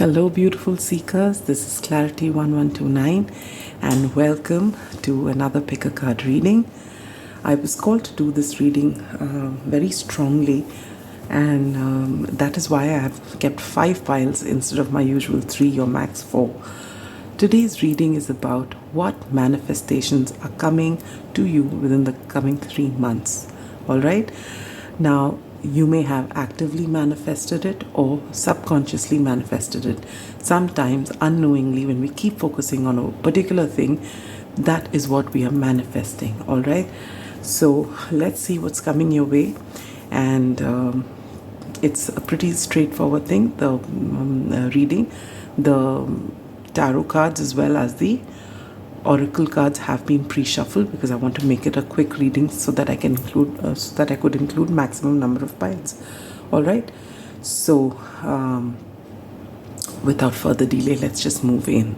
Hello, beautiful seekers. This is Clarity 1129, and welcome to another pick a card reading. I was called to do this reading very strongly, and that is why I have kept 5 piles instead of my usual 3 or max 4. Today's reading is about what manifestations are coming to you within the coming 3 months. All right? Now, you may have actively manifested it or subconsciously manifested it. Sometimes, unknowingly, when we keep focusing on a particular thing, that is what we are manifesting. All right? So, let's see what's coming your way. And it's a pretty straightforward thing, the reading. The tarot cards as well as the oracle cards have been pre-shuffled because I want to make it a quick reading so that I can could include maximum number of piles. All right, so without further delay, let's just move in.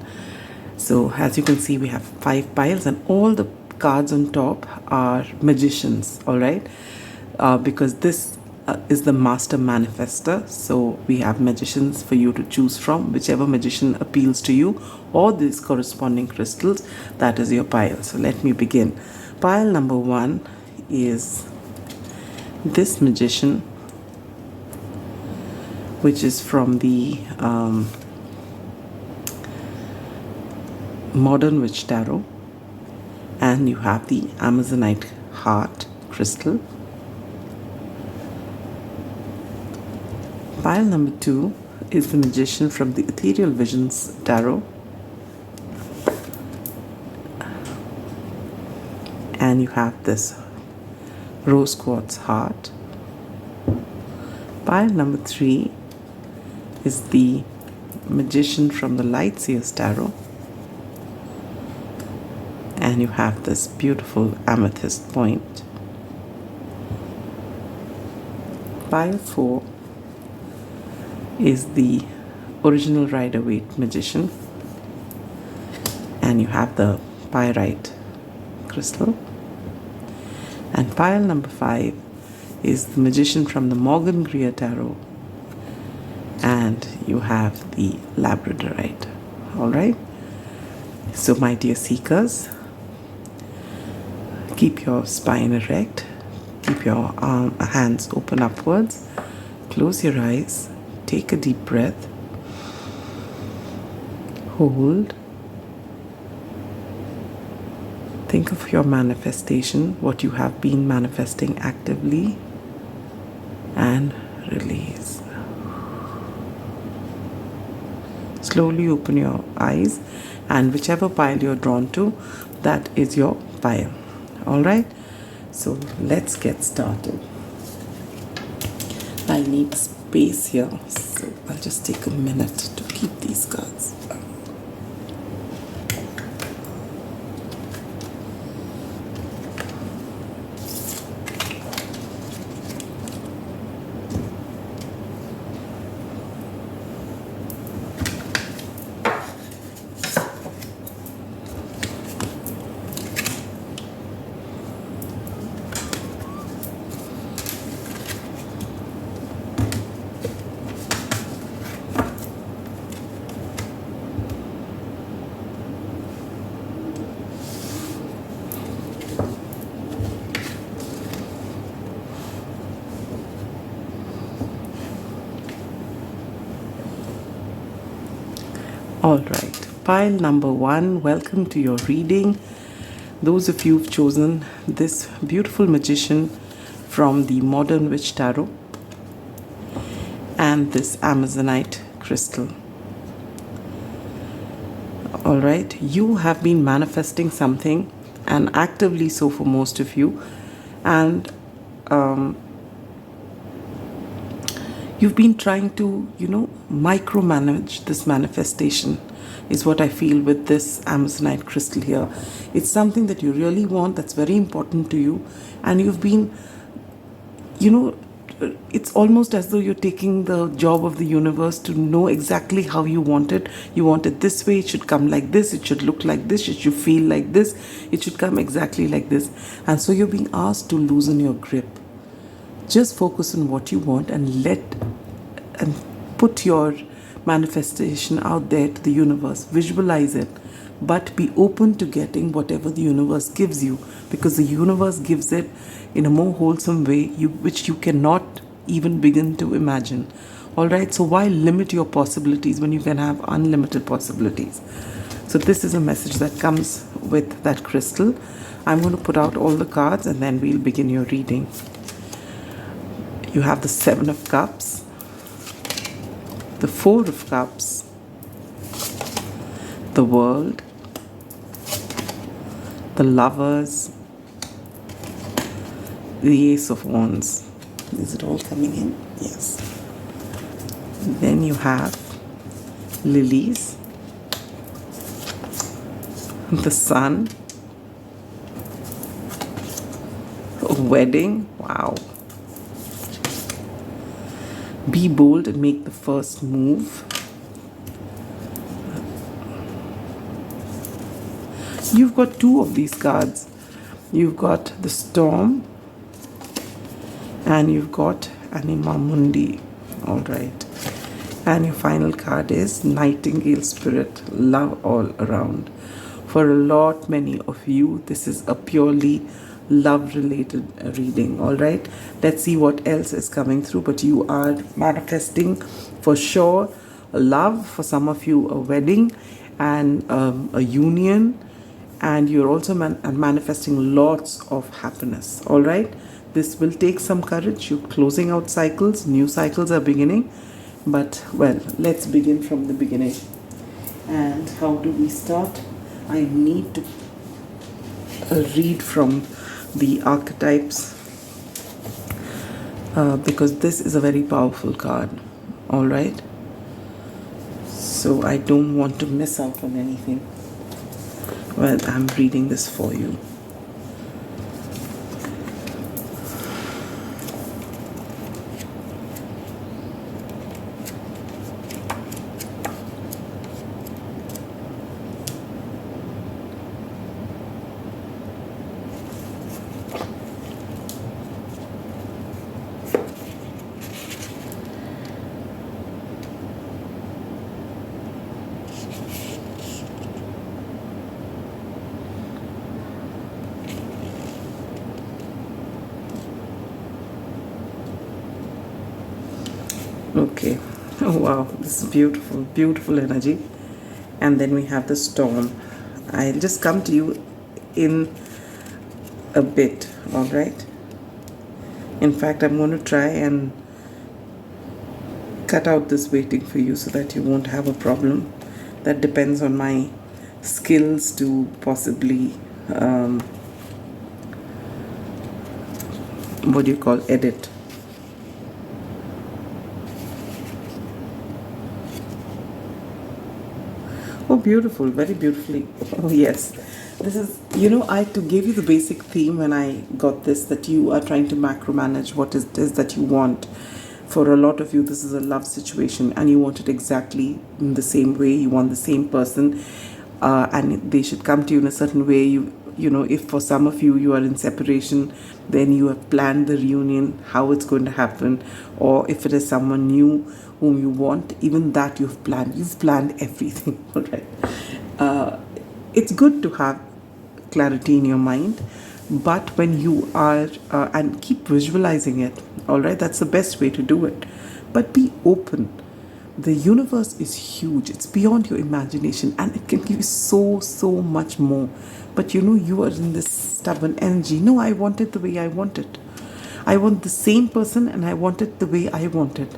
So as you can see, we have 5 piles and all the cards on top are magicians. All right, because this is the master manifester, so we have magicians for you to choose from. Whichever magician appeals to you or these corresponding crystals, that is your pile. So let me begin. Pile number 1 is this magician, which is from the Modern Witch Tarot, and you have the Amazonite heart crystal. Pile number 2 is the magician from the Ethereal Visions Tarot, and you have this rose quartz heart. Pile number 3 is the magician from the Light Seers Tarot, and you have this beautiful amethyst point. Pile 4 is the original Rider-Waite magician, and you have the Pyrite crystal. And pile number 5 is the magician from the Morgan Greer Tarot, and you have the Labradorite. All right, so my dear seekers, keep your spine erect, keep your hands open upwards, close your eyes, take a deep breath, hold, think of your manifestation, what you have been manifesting actively, and release. Slowly open your eyes, and whichever pile you're drawn to, that is your pile. All right, so let's get started. I need space here, so I'll just take a minute to keep these cards. All right, pile number 1, welcome to your reading. Those of you who've chosen this beautiful magician from the Modern Witch Tarot and this Amazonite crystal. All right, you have been manifesting something, and actively so for most of you, and you've been trying to, micromanage this manifestation, is what I feel with this Amazonite crystal here. It's something that you really want, that's very important to you, and you've been, it's almost as though you're taking the job of the universe to know exactly how you want it. You want it this way, it should come like this, it should look like this, it should feel like this, it should come exactly like this. And so you're being asked to loosen your grip. Just focus on what you want and put your manifestation out there to the universe. Visualize it, but be open to getting whatever the universe gives you, because the universe gives it in a more wholesome way, which you cannot even begin to imagine. All right, so why limit your possibilities when you can have unlimited possibilities? So this is a message that comes with that crystal. I'm going to put out all the cards and then we'll begin your reading. You have the Seven of Cups, the Four of Cups, the World, the Lovers, the Ace of Wands. Is it all coming in? Yes. Then you have Lilies, the Sun, a wedding. Wow. Be bold and make the first move. You've got two of these cards. You've got the Storm and you've got Anima Mundi. All right. And your final card is Nightingale Spirit, love all around. For a lot, many of you, this is a purely love-related reading. All right. Let's see what else is coming through. But you are manifesting for sure a love. For some of you, a wedding and a union. And you're also manifesting lots of happiness. All right. This will take some courage. You're closing out cycles. New cycles are beginning. But, well, let's begin from the beginning. And how do we start? I need to read from the archetypes because this is a very powerful card. All right? So I don't want to miss out on anything. Well, I'm reading this for you. Okay. Oh wow, this is beautiful, beautiful energy. And then we have the Storm. I'll just come to you in a bit. All right. In fact, I'm going to try and cut out this waiting for you so that you won't have a problem. That depends on my skills to possibly what do you call, edit. Oh, beautiful, very beautifully. Oh, yes. This is, I to give you the basic theme when I got this, that you are trying to macromanage what it is that you want. For a lot of you, this is a love situation and you want it exactly in the same way. You want the same person and they should come to you in a certain way. If for some of you, you are in separation, then you have planned the reunion, how it's going to happen. Or if it is someone new whom you want, even that you've planned. You've planned everything, all right? It's good to have clarity in your mind, but when you are, and keep visualizing it, all right? That's the best way to do it. But be open. The universe is huge. It's beyond your imagination and it can give you so, so much more. But you are in this stubborn energy. No, I want it the way I want it. I want the same person and I want it the way I want it.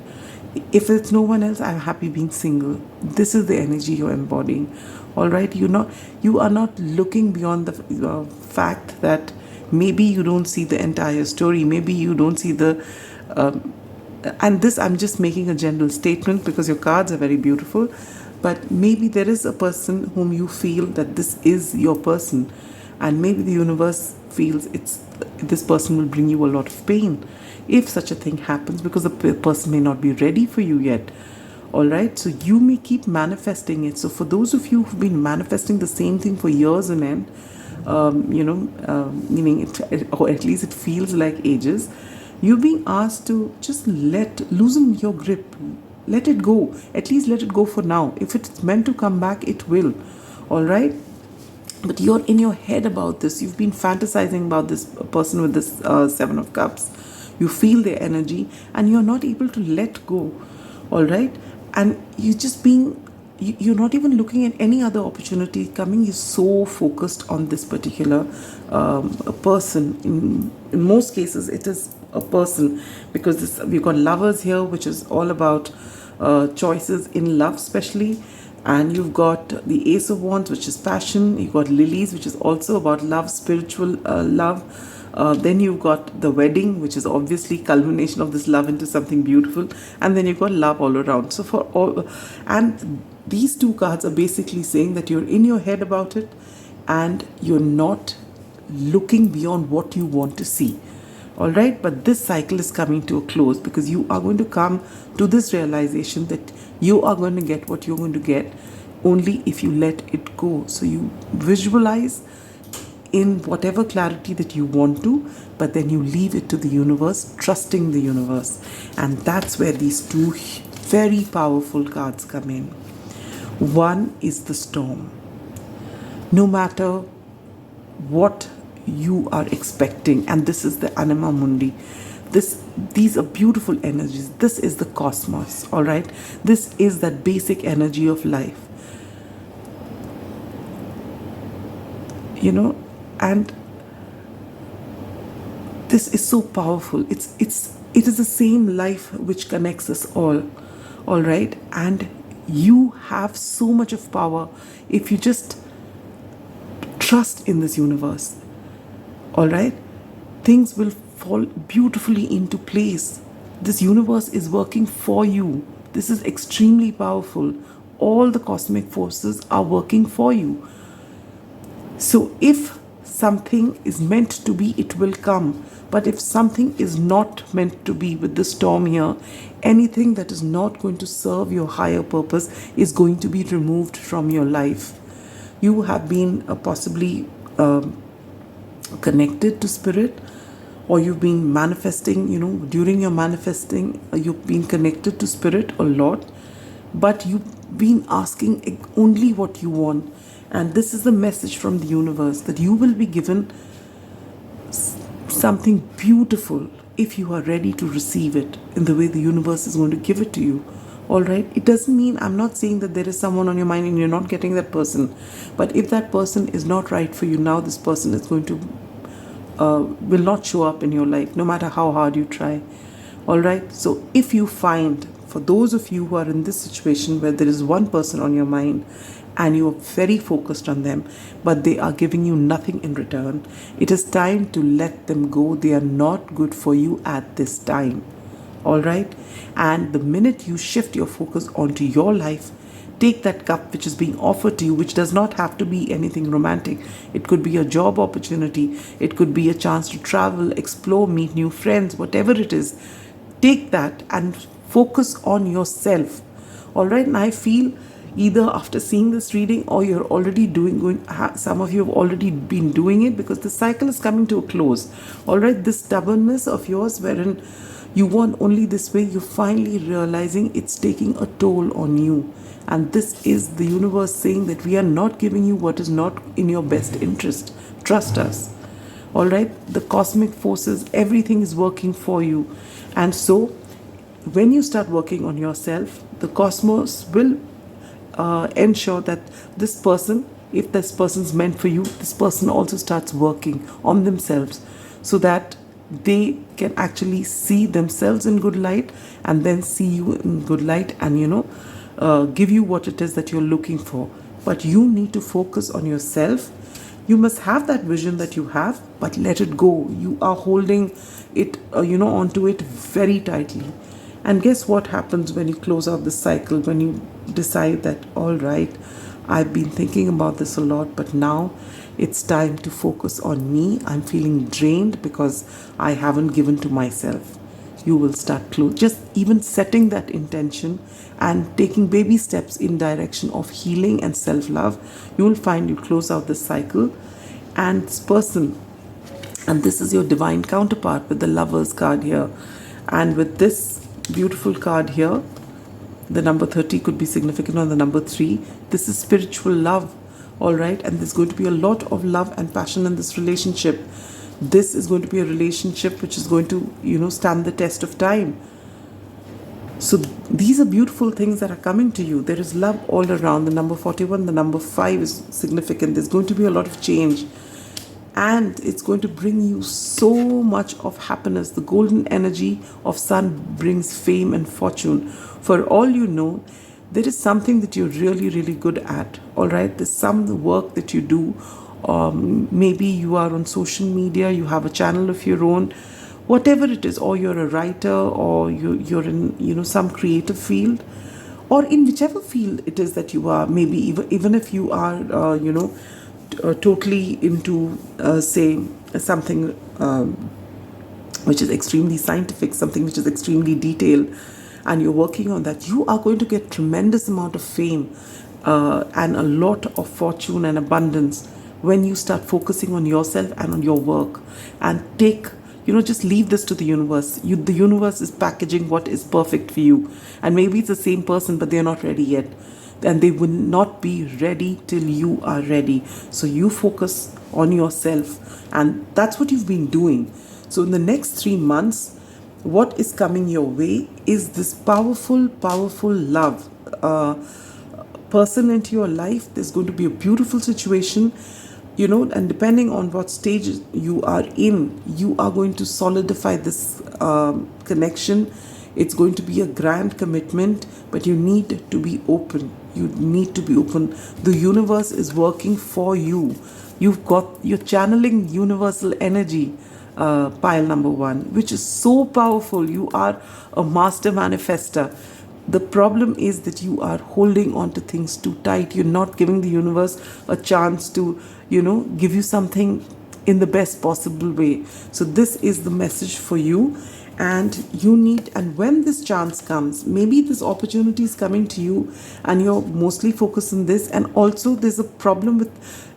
If it's no one else, I'm happy being single. This is the energy you're embodying. All right? You are not looking beyond the fact that maybe you don't see the entire story. Maybe you don't see the... and this, I'm just making a general statement because your cards are very beautiful. But maybe there is a person whom you feel that this is your person. And maybe the universe feels this person will bring you a lot of pain if such a thing happens, because the person may not be ready for you yet. All right, so you may keep manifesting it. So for those of you who've been manifesting the same thing for years on end, meaning it, or at least it feels like ages, you're being asked to just loosen your grip. let it go. At least let it go for now. If it's meant to come back, it will. All right? But you're in your head about this. You've been fantasizing about this person with this Seven of Cups. You feel their energy and you're not able to let go. All right? And you're just being, you're not even looking at any other opportunity coming. You're so focused on this particular person. In most cases, it is a person, because we've got Lovers here, which is all about choices in love, especially. And you've got the Ace of Wands, which is passion. You've got Lilies, which is also about love, spiritual love. Then you've got the wedding, which is obviously culmination of this love into something beautiful. And then you've got love all around. So for all, and these two cards are basically saying that you're in your head about it and you're not looking beyond what you want to see. All right, but this cycle is coming to a close because you are going to come to this realization that you are going to get what you're going to get only if you let it go. So you visualize in whatever clarity that you want to, but then you leave it to the universe, trusting the universe. And that's where these two very powerful cards come in. One is the storm. No matter what you are expecting, and this is the Anima Mundi, these are beautiful energies. This is the cosmos. All right, this is that basic energy of life, you know, and this is so powerful. It is the same life which connects us all. All right, and you have so much of power if you just trust in this universe. All right, things will fall beautifully into place. This universe is working for you. This is extremely powerful. All the cosmic forces are working for you. So if something is meant to be, it will come. But if something is not meant to be, with the storm here, anything that is not going to serve your higher purpose is going to be removed from your life. You have been possibly connected to spirit, or you've been manifesting, you know, during your manifesting, you've been connected to spirit a lot, but you've been asking only what you want. And this is the message from the universe, that you will be given something beautiful if you are ready to receive it in the way the universe is going to give it to you. All right, it doesn't mean, I'm not saying that there is someone on your mind and you're not getting that person, but if that person is not right for you now, this person is going to will not show up in your life no matter how hard you try. All right, so if you find, for those of you who are in this situation where there is one person on your mind and you are very focused on them, but they are giving you nothing in return, it is time to let them go. They are not good for you at this time. All right, and the minute you shift your focus onto your life, take that cup which is being offered to you, which does not have to be anything romantic. It could be a job opportunity, it could be a chance to travel, explore, meet new friends, whatever it is. Take that and focus on yourself. All right, and I feel either after seeing this reading, or you're already some of you have already been doing it, because the cycle is coming to a close. All right, this stubbornness of yours, wherein you want only this way, you're finally realizing it's taking a toll on you. And this is the universe saying that we are not giving you what is not in your best interest. Trust us. All right, the cosmic forces, everything is working for you. And so when you start working on yourself, the cosmos will ensure that this person, if this person's meant for you, this person also starts working on themselves, so that they can actually see themselves in good light, and then see you in good light, and give you what it is that you're looking for. But you need to focus on yourself. You must have that vision that you have, but let it go. You are holding it onto it very tightly. And guess what happens when you close out the cycle, when you decide that, all right, I've been thinking about this a lot, but now it's time to focus on me. I'm feeling drained because I haven't given to myself. You will start just even setting that intention and taking baby steps in direction of healing and self-love. You will find you close out the cycle, and this person, and this is your divine counterpart with the Lovers card here, and with this beautiful card here, The number 30 could be significant on the number 3. This is spiritual love, all right? And there's going to be a lot of love and passion in this relationship. This is going to be a relationship which is going to, stand the test of time. So these are beautiful things that are coming to you. There is love all around. The number 41, the number 5 is significant. There's going to be a lot of change. And it's going to bring you so much of happiness. The golden energy of sun brings fame and fortune. For all you know, there is something that you're really, really good at. All right? There's some work that you do. Maybe you are on social media, you have a channel of your own, whatever it is, or you're a writer, or you're in some creative field, or in whichever field it is that you are. Maybe even if you are totally into say something which is extremely scientific, something which is extremely detailed, and you're working on that, you are going to get tremendous amount of fame and a lot of fortune and abundance when you start focusing on yourself and on your work, and just leave this to the universe. The universe is packaging what is perfect for you. And maybe it's the same person, but they're not ready yet. And they will not be ready till you are ready. So you focus on yourself. And that's what you've been doing. So in the next 3 months, what is coming your way is this powerful, powerful love. Person into your life. There's going to be a beautiful situation. And depending on what stage you are in, you are going to solidify this connection. It's going to be a grand commitment, but you need to be open. You need to be open. The universe is working for you. You're channeling universal energy, pile number 1, which is so powerful. You are a master manifester. The problem is that you are holding on to things too tight. You're not giving the universe a chance to, give you something in the best possible way. So this is the message for you. And when this chance comes, maybe this opportunity is coming to you and you're mostly focused on this. And also there's a problem with,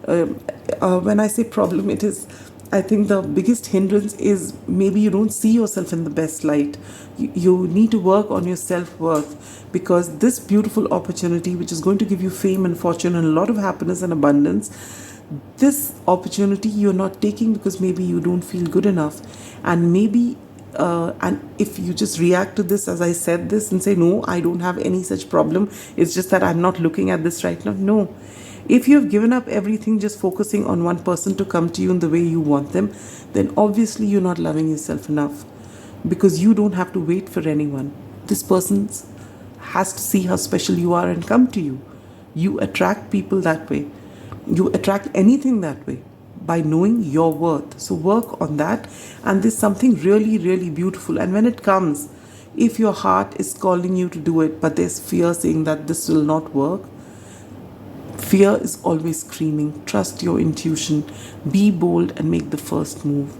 when I say problem, it is, I think the biggest hindrance is maybe you don't see yourself in the best light. You need to work on your self-worth, because this beautiful opportunity, which is going to give you fame and fortune and a lot of happiness and abundance, this opportunity you're not taking because maybe you don't feel good enough. And maybe and if you just react to this as I said this and say, no, I don't have any such problem, it's just that I'm not looking at this right now. No. If you've given up everything just focusing on one person to come to you in the way you want them, then obviously you're not loving yourself enough, because you don't have to wait for anyone. This person has to see how special you are and come to you. You attract people that way. You attract anything that way, by knowing your worth. So work on that. And there's something really, really beautiful. And when it comes, if your heart is calling you to do it, but there's fear saying that this will not work, fear is always screaming. Trust your intuition. Be bold and make the first move.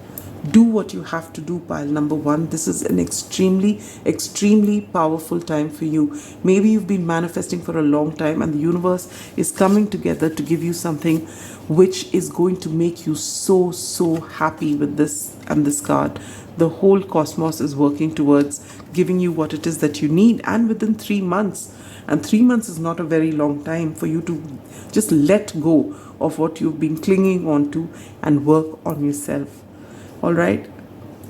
Do what you have to do, pile number 1. This is an extremely, extremely powerful time for you. Maybe you've been manifesting for a long time and the universe is coming together to give you something which is going to make you so, so happy with this and this card. The whole cosmos is working towards giving you what it is that you need, and within 3 months. And 3 months is not a very long time for you to just let go of what you've been clinging on to and work on yourself. All right?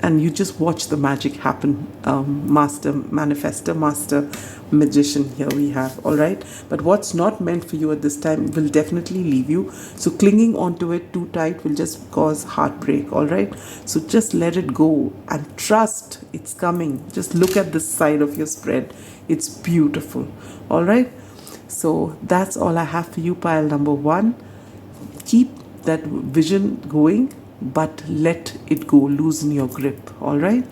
And you just watch the magic happen. Master manifester, master magician here we have. All right? But what's not meant for you at this time will definitely leave you. So clinging onto it too tight will just cause heartbreak. All right? So just let it go and trust it's coming. Just look at this side of your spread. It's beautiful. All right? So that's all I have for you, pile number 1. Keep that vision going, but let it go. Loosen your grip. All right?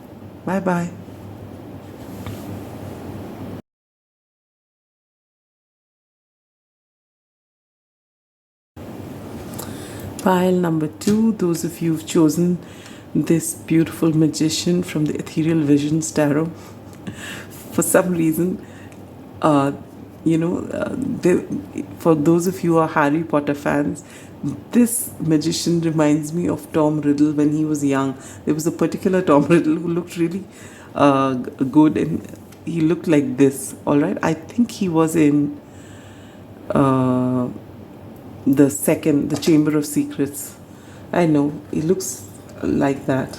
Bye-bye. Pile number 2, those of you who've chosen this beautiful magician from the Ethereal Visions Tarot, for some reason, for those of you who are Harry Potter fans, this magician reminds me of Tom Riddle when he was young. There was a particular Tom Riddle who looked really good he looked like this, all right? I think he was in uh, the Chamber of Secrets. I know, he looks like that.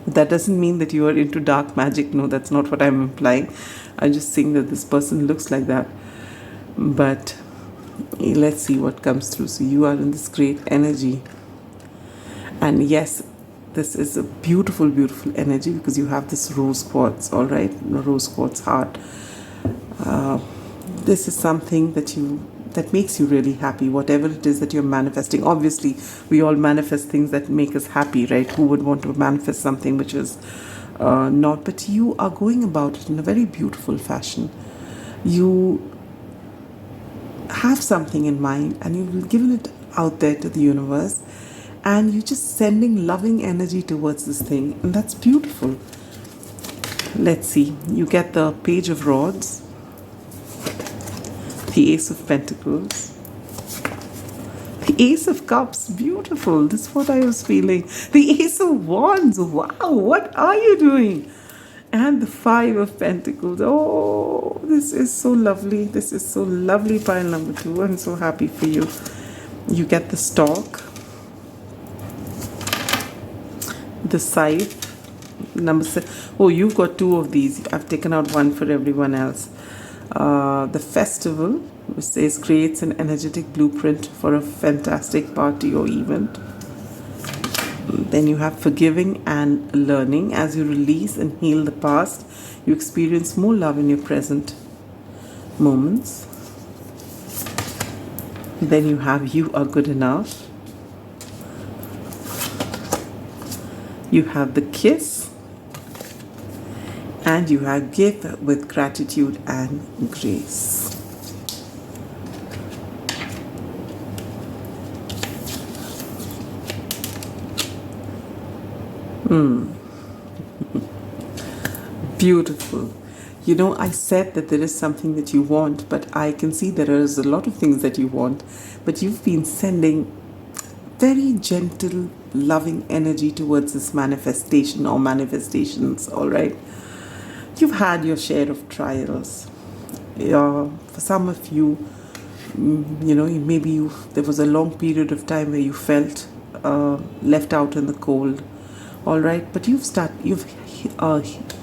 That doesn't mean that you are into dark magic. No, that's not what I'm implying. I'm just saying that this person looks like that. But let's see what comes through. So you are in this great energy. And yes, this is a beautiful, beautiful energy because you have this rose quartz, all right? Rose quartz heart. This is something that makes you really happy, whatever it is that you're manifesting. Obviously, we all manifest things that make us happy, right? Who would want to manifest something which is not? But you are going about it in a very beautiful fashion. You have something in mind and you've given it out there to the universe, and you're just sending loving energy towards this thing, and that's beautiful. Let's see, you get the Page of Rods, the Ace of Pentacles, the Ace of Cups, beautiful. This is what I was feeling. The Ace of Wands, wow, what are you doing? And the Five of Pentacles. Oh, this is so lovely. This is so lovely, pile number 2. I'm so happy for you. You get the Stork, the Scythe, number 7. Oh, you've got 2 of these. I've taken out one for everyone else. The Festival, which says creates an energetic blueprint for a fantastic party or event. Then you have Forgiving and Learning. As you release and heal the past, you experience more love in your present moments. Then you have You Are Good Enough. You have the Kiss. And you have Give with Gratitude and Grace. Beautiful. You know, I said that there is something that you want, but I can see there is a lot of things that you want, but you've been sending very gentle, loving energy towards this manifestation or manifestations, all right? You've had your share of trials. For some of you, you know, maybe there was a long period of time where you felt left out in the cold, all right? But you've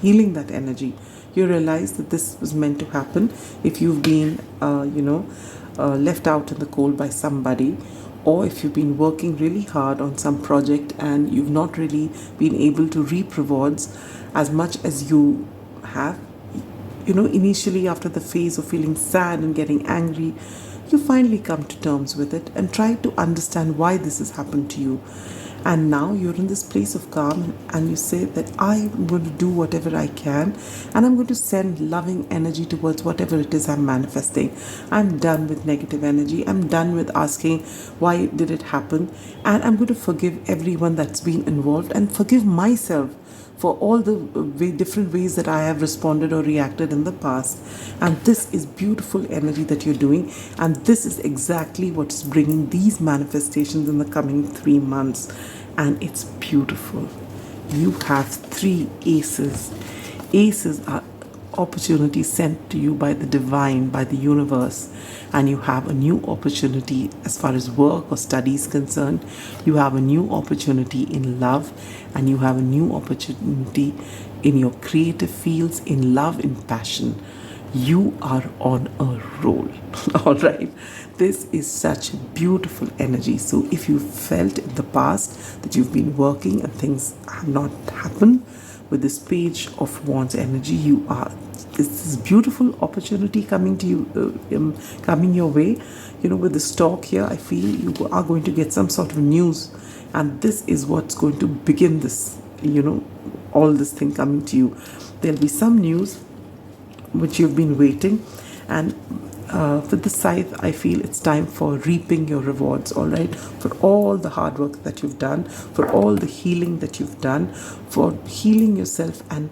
healing that energy. You realize that this was meant to happen. If you've been, left out in the cold by somebody, or if you've been working really hard on some project and you've not really been able to reap rewards as much as you have, you know, initially after the phase of feeling sad and getting angry, you finally come to terms with it and try to understand why this has happened to you. And now you're in this place of calm, and you say that I'm going to do whatever I can, and I'm going to send loving energy towards whatever it is I'm manifesting. I'm done with negative energy. I'm done with asking why did it happen, and I'm going to forgive everyone that's been involved and forgive myself for all the different ways that I have responded or reacted in the past. And this is beautiful energy that you're doing, and this is exactly what's bringing these manifestations in the coming 3 months. And it's beautiful. You have 3 aces. Aces are opportunities sent to you by the divine, by the universe, and you have a new opportunity as far as work or study is concerned. You have a new opportunity in love, and you have a new opportunity in your creative fields, in love, in passion. You are on a roll. All right. This is such beautiful energy. So if you felt in the past that you've been working and things have not happened, with this Page of Wands energy, it's this beautiful opportunity coming to you, coming your way. You know, with the Stork here, I feel you are going to get some sort of news, and this is what's going to begin this, you know, all this thing coming to you. There'll be some news which you've been waiting, and for the Scythe, I feel it's time for reaping your rewards, all right? For all the hard work that you've done, for all the healing that you've done, for healing yourself and,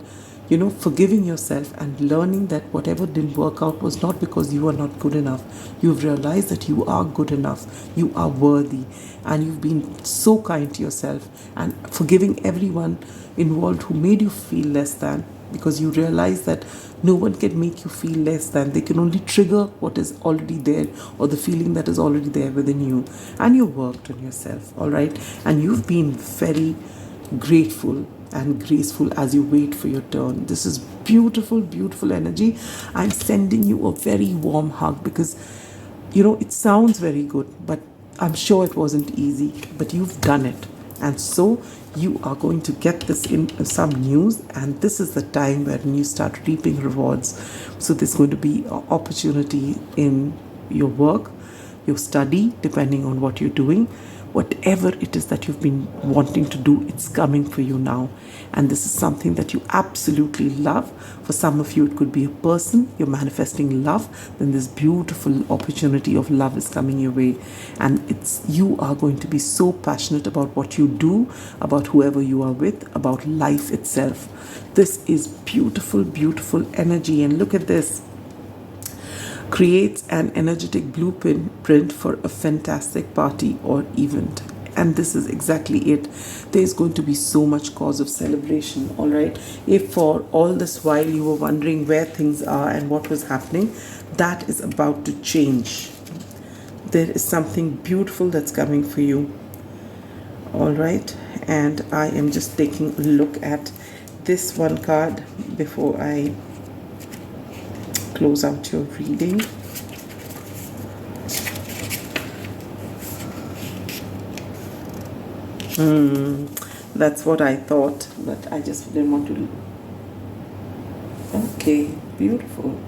you know, forgiving yourself and learning that whatever didn't work out was not because you are not good enough. You've realized that you are good enough, you are worthy, and you've been so kind to yourself, and forgiving everyone involved who made you feel less than. because you realize that no one can make you feel less than. They can only trigger what is already there, or the feeling that is already there within you. And you worked on yourself, all right? And you've been very grateful and graceful as you wait for your turn. This is beautiful, beautiful energy. I'm sending you a very warm hug, because it sounds very good, but I'm sure it wasn't easy, but you've done it. And so you are going to get this in some news, and this is the time when you start reaping rewards. So there's going to be an opportunity in your work, your study, depending on what you're doing. Whatever it is that you've been wanting to do, it's coming for you now. And this is something that you absolutely love. For some of you, it could be a person. You're manifesting love. Then this beautiful opportunity of love is coming your way. And you are going to be so passionate about what you do, about whoever you are with, about life itself. This is beautiful, beautiful energy. And look at this. Creates an energetic blueprint for a fantastic party or event. And this is exactly it. There's going to be so much cause of celebration, all right? If for all this while you were wondering where things are and what was happening, that is about to change. There is something beautiful that's coming for you, all right? And I am just taking a look at this one card before I close out your reading. That's what I thought, but I just didn't want to. Okay, beautiful.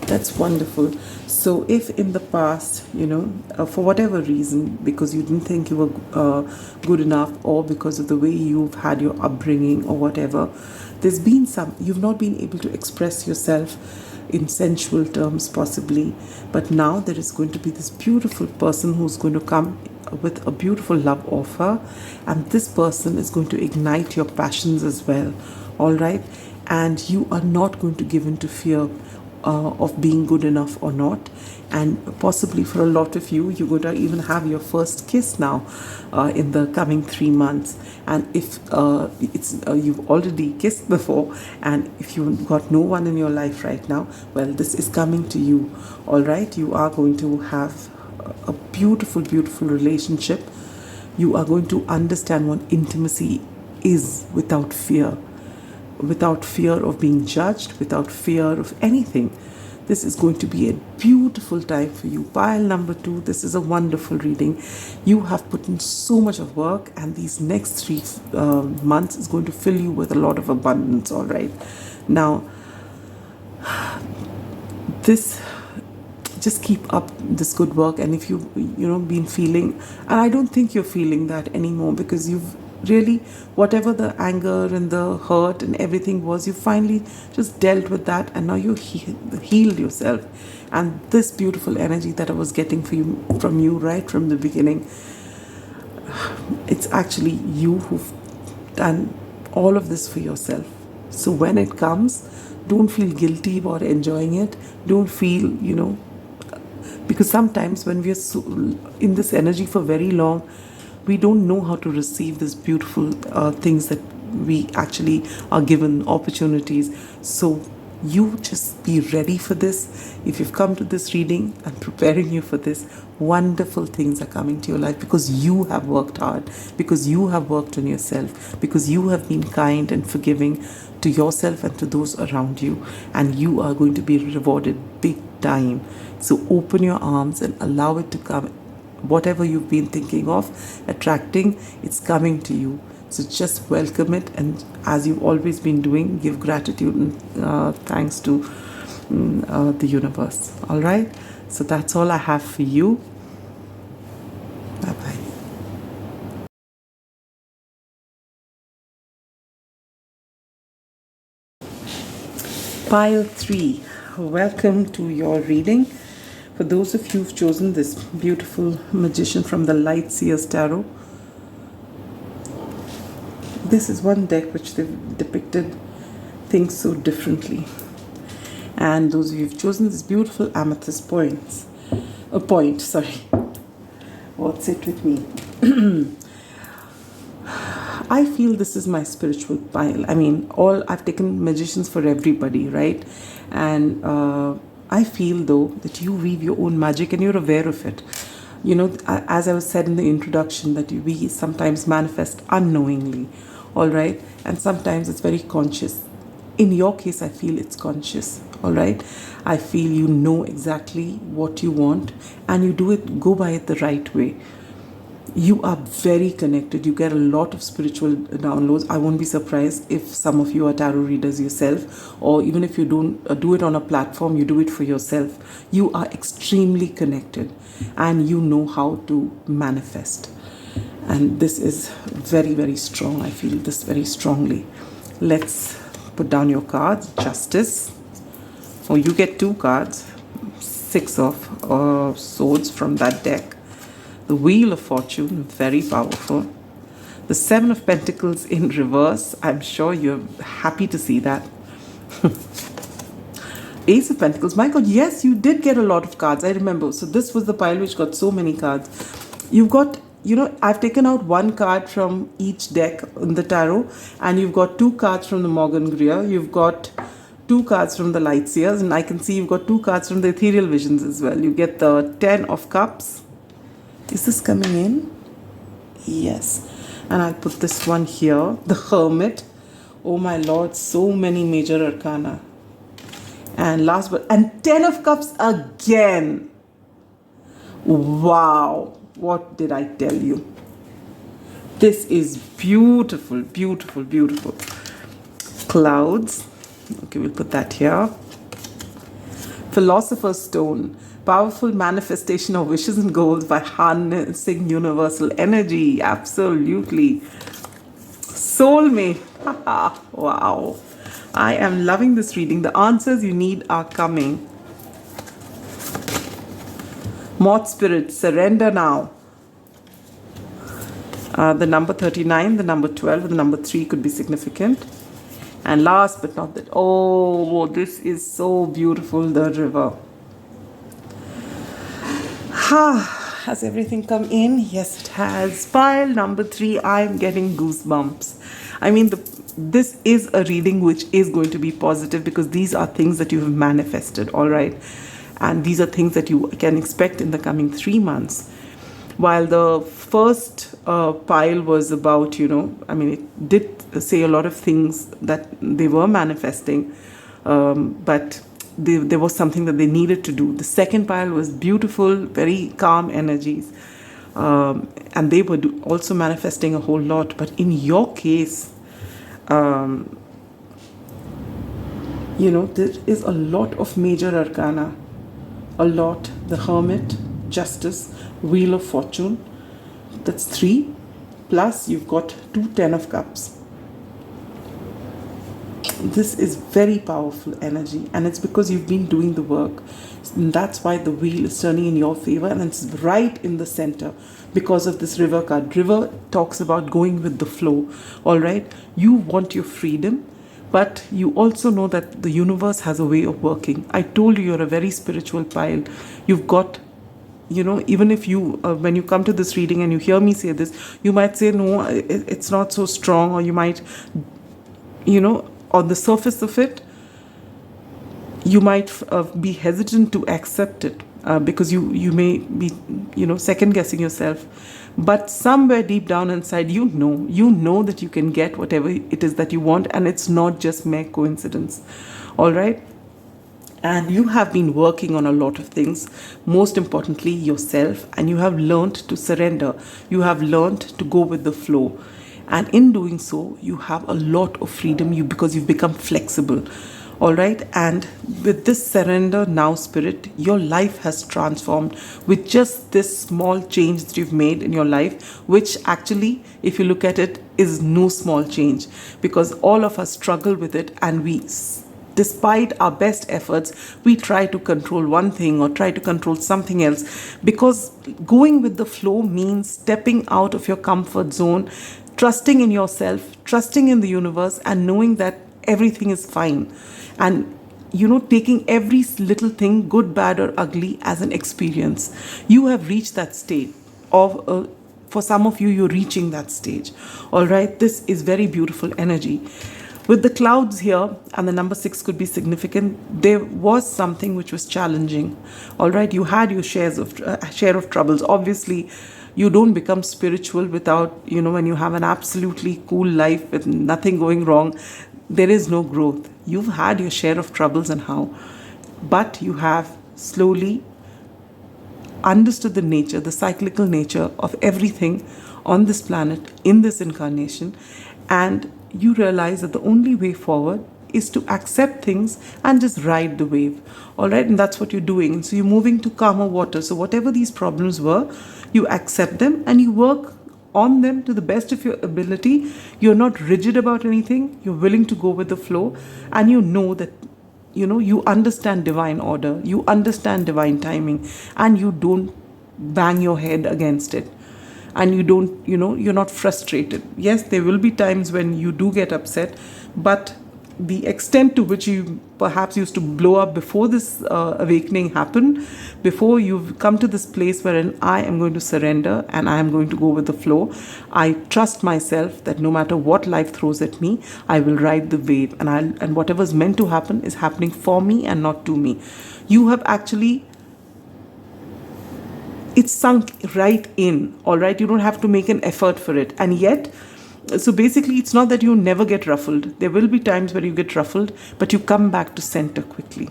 That's wonderful. So if in the past, for whatever reason, because you didn't think you were good enough, or because of the way you've had your upbringing or whatever, there's been you've not been able to express yourself in sensual terms possibly, but now there is going to be this beautiful person who's going to come with a beautiful love offer, and this person is going to ignite your passions as well, all right? And you are not going to give in to fear of being good enough or not. And possibly for a lot of you, you're going to even have your first kiss now in the coming 3 months. And if you've already kissed before, and if you've got no one in your life right now, well, this is coming to you, all right? You are going to have a beautiful, beautiful relationship. You are going to understand what intimacy is without fear of being judged, without fear of anything. This is going to be a beautiful time for you. Pile number 2, this is a wonderful reading. You have put in so much of work, and these next 3 months is going to fill you with a lot of abundance, all right? Now, just keep up this good work. And if you've been feeling, and I don't think you're feeling that anymore, because you've really, whatever the anger and the hurt and everything was, you finally just dealt with that, and now you healed yourself. And this beautiful energy that I was getting from you right from the beginning, it's actually you who've done all of this for yourself. So when it comes, don't feel guilty about enjoying it. Don't feel, because sometimes when we are in this energy for very long, we don't know how to receive these beautiful things that we actually are given, opportunities. So you just be ready for this. If you've come to this reading, I'm preparing you for this. Wonderful things are coming to your life, because you have worked hard, because you have worked on yourself, because you have been kind and forgiving to yourself and to those around you, and you are going to be rewarded big time. So open your arms and allow it to come. Whatever you've been thinking of attracting, it's coming to you. So just welcome it, and as you've always been doing, give gratitude and thanks to the universe. All right? So that's all I have for you. Bye-bye. Pile 3, welcome to your reading. For those of you who've chosen this beautiful magician from the Light Seers Tarot, this is one deck which they've depicted things so differently. And those of you who've chosen this beautiful amethyst point, well, sit with me. I feel this is my spiritual pile. I mean, I've taken magicians for everybody, right? And I feel though that you weave your own magic and you're aware of it. You know, as I was said in the introduction, that we sometimes manifest unknowingly, all right? And sometimes it's very conscious. In your case, I feel it's conscious, all right? I feel you know exactly what you want and you go by it the right way. You are very connected. You get a lot of spiritual downloads. I won't be surprised if some of you are tarot readers yourself, or even if you don't do it on a platform, you do it for yourself. You are extremely connected and you know how to manifest. And this is very, very strong. I feel this very strongly. Let's put down your cards. Justice. Oh, you get 2 cards. 6 of swords from that deck. The Wheel of Fortune, very powerful. The 7 of Pentacles in reverse. I'm sure you're happy to see that. Ace of Pentacles. My God, yes, you did get a lot of cards. I remember. So this was the pile which got so many cards. You've got, you know, I've taken out 1 card from each deck in the tarot. And you've got 2 cards from the Morgan Greer. You've got 2 cards from the Light Seers. And I can see you've got 2 cards from the Ethereal Visions as well. You get the 10 of Cups. Is this coming in? Yes. And I'll put this one here. The Hermit. Oh my Lord, so many major arcana. And and 10 of Cups again. Wow. What did I tell you? This is beautiful, beautiful, beautiful. Clouds. Okay, we'll put that here. Philosopher's Stone. Powerful manifestation of wishes and goals by harnessing universal energy. Absolutely. Soulmate. Wow. I am loving this reading. The answers you need are coming. Moth Spirit, surrender now. The number 39, the number 12, and the number 3 could be significant. And last but not that, oh, this is so beautiful, the River. Has everything come in? Yes, it has. Pile number 3, I'm getting goosebumps. I mean, this is a reading which is going to be positive because these are things that you have manifested, all right? And these are things that you can expect in the coming 3 months. While the first pile was about, you know, I mean, it did say a lot of things that they were manifesting, but there was something that they needed to do. The second pile was beautiful, very calm energies. And they were also manifesting a whole lot. But in your case, you know, there is a lot of major arcana. A lot. The Hermit, Justice, Wheel of Fortune. That's 3. Plus, you've got 2 10 of Cups. This is very powerful energy, and it's because you've been doing the work. And that's why the wheel is turning in your favor, and it's right in the center because of this River card. River talks about going with the flow, all right? You want your freedom, but you also know that the universe has a way of working. I told you you're a very spiritual pile. You've got, you know, even if you, when you come to this reading and you hear me say this, you might say, no, it's not so strong, or you might, you know, on the surface of it, you might be hesitant to accept it because you may be, you know, second guessing yourself. But somewhere deep down inside, you know that you can get whatever it is that you want, and it's not just mere coincidence. All right? And you have been working on a lot of things, most importantly yourself, and you have learned to surrender. You have learned to go with the flow. And in doing so, you have a lot of freedom because you've become flexible. All right. And with this surrender now spirit, your life has transformed with just this small change that you've made in your life, which actually, if you look at it, is no small change, because all of us struggle with it, and despite our best efforts, we try to control one thing or try to control something else, because going with the flow means stepping out of your comfort zone, trusting in yourself, trusting in the universe, and knowing that everything is fine. And, you know, taking every little thing, good, bad, or ugly, as an experience. You have reached that state of for some of you, you're reaching that stage. All right, this is very beautiful energy. With the clouds here, and the number 6 could be significant, there was something which was challenging. All right, you had your share of troubles. Obviously, you don't become spiritual without, when you have an absolutely cool life with nothing going wrong, there is no growth. You've had your share of troubles and how. But you have slowly understood the nature, the cyclical nature of everything on this planet, in this incarnation, and you realize that the only way forward is to accept things and just ride the wave. All right, and that's what you're doing. And so you're moving to calmer water. So whatever these problems were, you accept them and you work on them to the best of your ability. You're not rigid about anything. You're willing to go with the flow, and you know that you understand divine order, you understand divine timing, and you don't bang your head against it, and you don't, you're not frustrated. Yes, there will be times when you do get upset, but the extent to which you perhaps used to blow up before this awakening happened, before you've come to this place wherein I am going to surrender and I am going to go with the flow. I trust myself that no matter what life throws at me, I will ride the wave, and whatever's meant to happen is happening for me and not to me. You have actually, it's sunk right in. All right, you don't have to make an effort for it. And yet, so basically, it's not that you never get ruffled. There will be times where you get ruffled, but you come back to center quickly.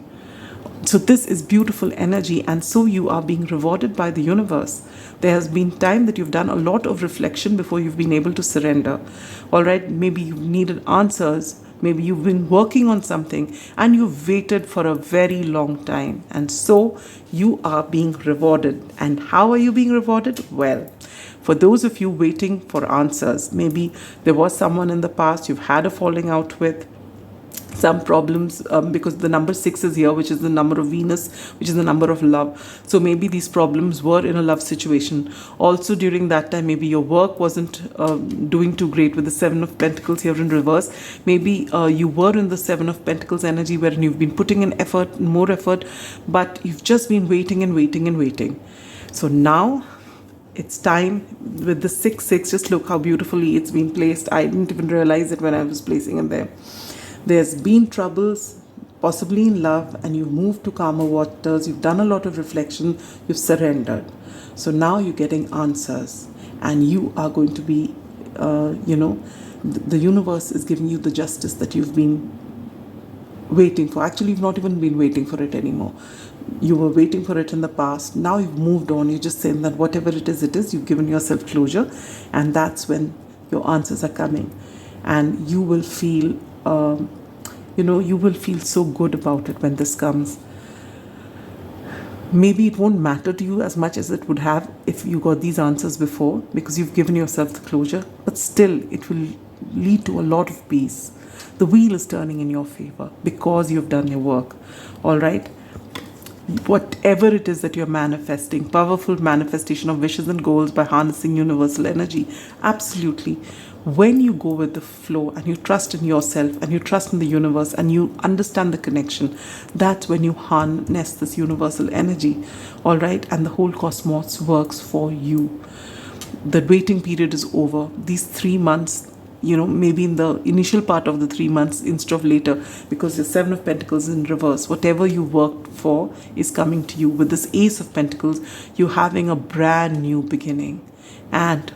So this is beautiful energy, and so you are being rewarded by the universe. There has been time that you've done a lot of reflection before you've been able to surrender. All right, maybe you needed answers. Maybe you've been working on something and you've waited for a very long time. And so you are being rewarded. And how are you being rewarded? Well, for those of you waiting for answers, maybe there was someone in the past you've had a falling out with, some problems, because the number 6 is here, which is the number of Venus, which is the number of love. So maybe these problems were in a love situation. Also during that time, maybe your work wasn't doing too great with the 7 of Pentacles here in reverse. Maybe you were in the 7 of Pentacles energy wherein you've been putting in effort, more effort, but you've just been waiting and waiting and waiting. So now it's time with the 6-6. Just look how beautifully it's been placed. I didn't even realize it when I was placing it there. There's been troubles, possibly in love, and you've moved to calmer waters. You've done a lot of reflection. You've surrendered. So now you're getting answers, and you are going to be, the universe is giving you the justice that you've been waiting for. Actually, you've not even been waiting for it anymore. You were waiting for it in the past. Now you've moved on. You're just saying that whatever it is, you've given yourself closure, and that's when your answers are coming, and you will feel. You will feel so good about it when this comes. Maybe it won't matter to you as much as it would have if you got these answers before, because you've given yourself the closure, but still it will lead to a lot of peace. The wheel is turning in your favor because you've done your work. All right? Whatever it is that you're manifesting, powerful manifestation of wishes and goals by harnessing universal energy, absolutely. When you go with the flow and you trust in yourself and you trust in the universe and you understand the connection, that's when you harness this universal energy, all right? And the whole cosmos works for you. The waiting period is over. These 3 months, maybe in the initial part of the 3 months instead of later, because the 7 of Pentacles in reverse, whatever you worked for is coming to you. With this Ace of Pentacles, you're having a brand new beginning. And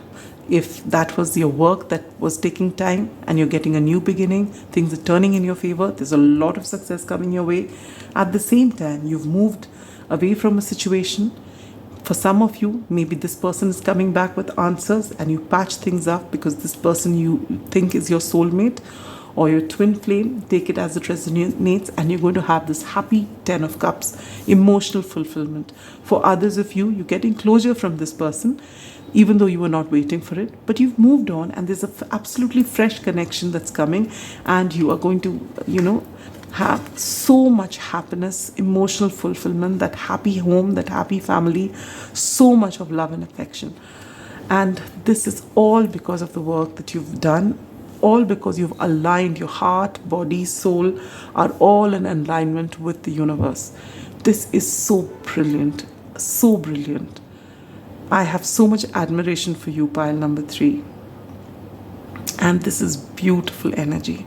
if that was your work that was taking time and you're getting a new beginning, things are turning in your favor, there's a lot of success coming your way. At the same time, you've moved away from a situation. For some of you, maybe this person is coming back with answers and you patch things up because this person you think is your soulmate or your twin flame. Take it as it resonates, and you're going to have this happy 10 of Cups, emotional fulfillment. For others of you, you're getting closure from this person, even though you were not waiting for it, but you've moved on and there's an absolutely fresh connection that's coming, and you are going to, have so much happiness, emotional fulfillment, that happy home, that happy family, so much of love and affection. And this is all because of the work that you've done, all because you've aligned your heart, body, soul are all in alignment with the universe. This is so brilliant, so brilliant. I have so much admiration for you, pile number 3. And this is beautiful energy.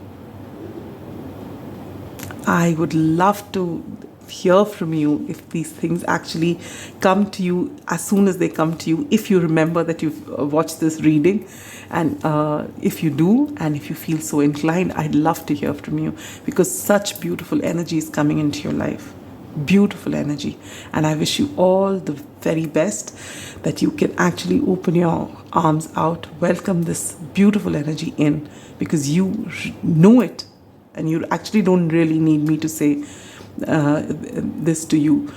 I would love to hear from you if these things actually come to you as soon as they come to you, if you remember that you've watched this reading, and if you do, and if you feel so inclined, I'd love to hear from you, because such beautiful energy is coming into your life. Beautiful energy. And I wish you all the very best, that you can actually open your arms out, welcome this beautiful energy in, because you know it, and you actually don't really need me to say this to you,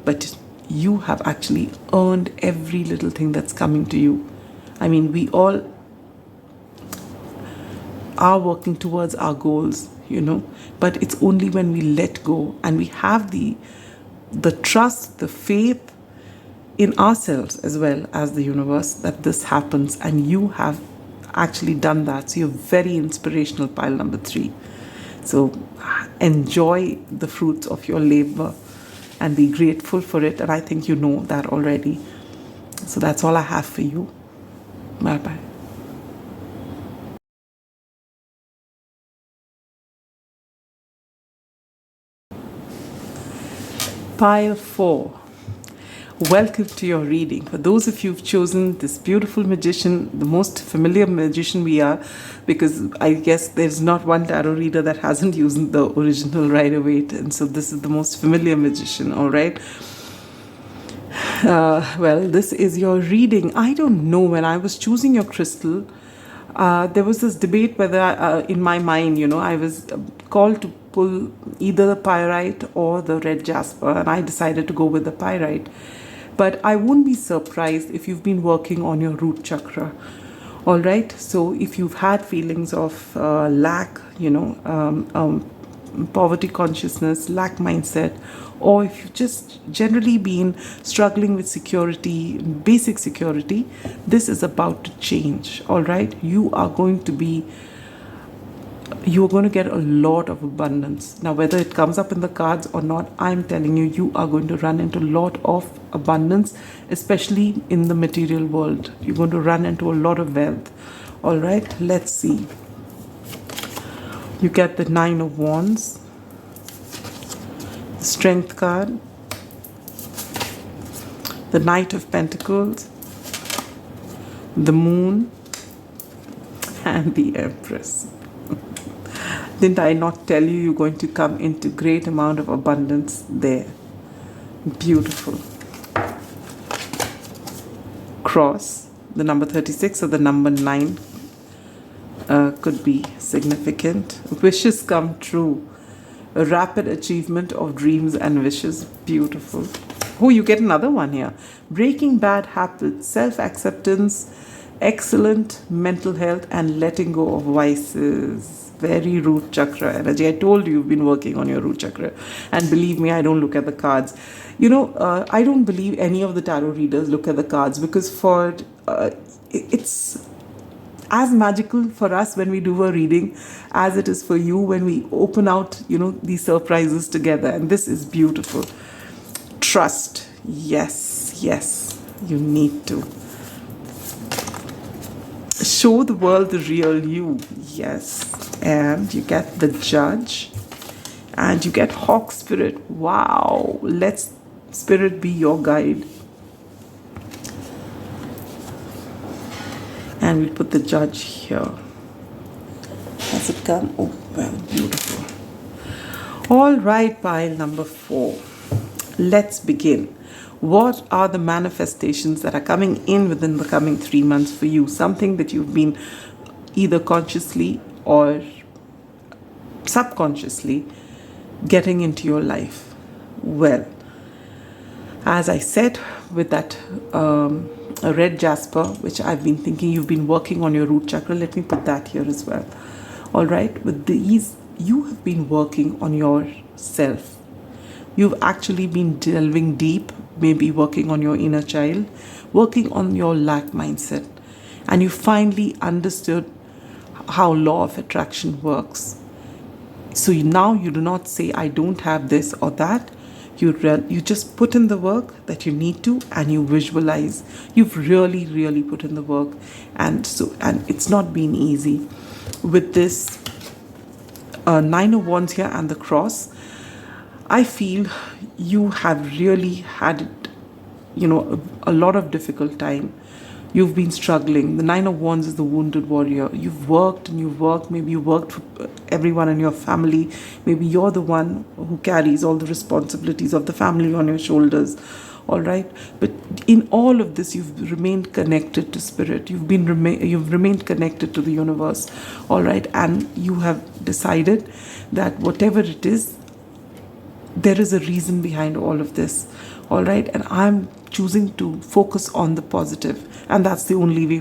but you have actually earned every little thing that's coming to you. I mean, we all are working towards our goals, but it's only when we let go and we have the trust, the faith in ourselves as well as the universe, that this happens. And you have actually done that. So you're very inspirational, pile number 3. So enjoy the fruits of your labor and be grateful for it. And I think you know that already. So that's all I have for you. Bye-bye. Pile 4. Welcome to your reading. For those of you who've chosen this beautiful magician, the most familiar magician we are, because I guess there's not one tarot reader that hasn't used the original Rider-Waite, and so this is the most familiar magician, all right? Well, this is your reading. I don't know, when I was choosing your crystal, there was this debate whether, in my mind, I was called to pull either the pyrite or the red jasper, and I decided to go with the pyrite. But I won't be surprised if you've been working on your root chakra. All right. So if you've had feelings of lack, poverty consciousness, lack mindset, or if you've just generally been struggling with security, basic security, this is about to change. All right. You are going to get a lot of abundance. Now, whether it comes up in the cards or not, I'm telling you, you are going to run into a lot of abundance, especially in the material world. You're going to run into a lot of wealth. All right, let's see. You get the 9 of Wands, the Strength card, the Knight of Pentacles, the Moon, and the Empress. Didn't I not tell you you're going to come into great amount of abundance there? Beautiful. Cross, the number 36 or the number 9 could be significant. Wishes come true. A rapid achievement of dreams and wishes. Beautiful. Oh, you get another one here. Breaking bad habits, self-acceptance, excellent mental health, and letting go of vices. Very root chakra energy. I told you you've been working on your root chakra. And believe me, I don't look at the cards. I don't believe any of the tarot readers look at the cards, because it's as magical for us when we do a reading as it is for you when we open out, these surprises together. And this is beautiful. Trust. Yes, you need to. Show the world the real you. Yes. And you get the Judge, and you get Hawk Spirit. Wow. Let Spirit be your guide. And we'll put the Judge here. Has it come? Oh, well, beautiful. All right, pile number 4. Let's begin. What are the manifestations that are coming in within the coming 3 months for you? Something that you've been either consciously or subconsciously getting into your life. Well, as I said, with that a red jasper, which I've been thinking you've been working on your root chakra, let me put that here as well. All right, with these, you have been working on yourself. You've actually been delving deep, maybe working on your inner child, working on your lack mindset, and you finally understood how law of attraction works. So now you do not say, I don't have this or that. You just put in the work that you need to, and you visualize. You've really put in the work, and it's not been easy. With this Nine of Wands here and the cross, I feel you have really had it, a lot of difficult time. You've been struggling. The Nine of Wands is the wounded warrior. You've worked and you've worked. Maybe you worked for everyone in your family. Maybe you're the one who carries all the responsibilities of the family on your shoulders. All right. But in all of this, you've remained connected to spirit. You've remained connected to the universe. All right. And you have decided that whatever it is, there is a reason behind all of this. All right. And I'm choosing to focus on the positive, and that's the only way